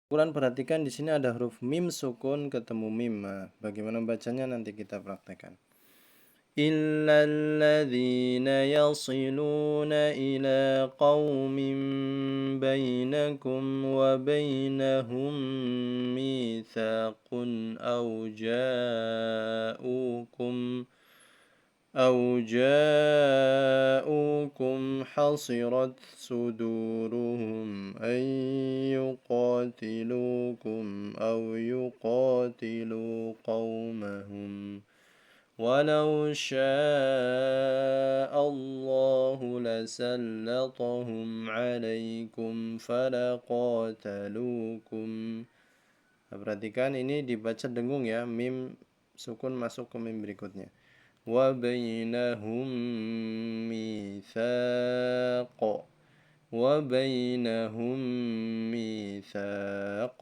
Quran perhatikan di sini ada huruf mim sukun ketemu mim. Nah, bagaimana bacanya nanti kita praktekkan. إلا الذين يصلون إلى قوم بينكم وبينهم ميثاق أو جاءوكم حصرت صدورهم أن يقاتلوكم أو يقاتلوا قومهم ولو شاء الله لسلطهم عليكم فلقاتلوكم. Nah, perhatikan ini dibaca dengung ya, mim sukun masuk ke mim berikutnya. Wa bainahum mitsaq. Wa bainahum mitsaq.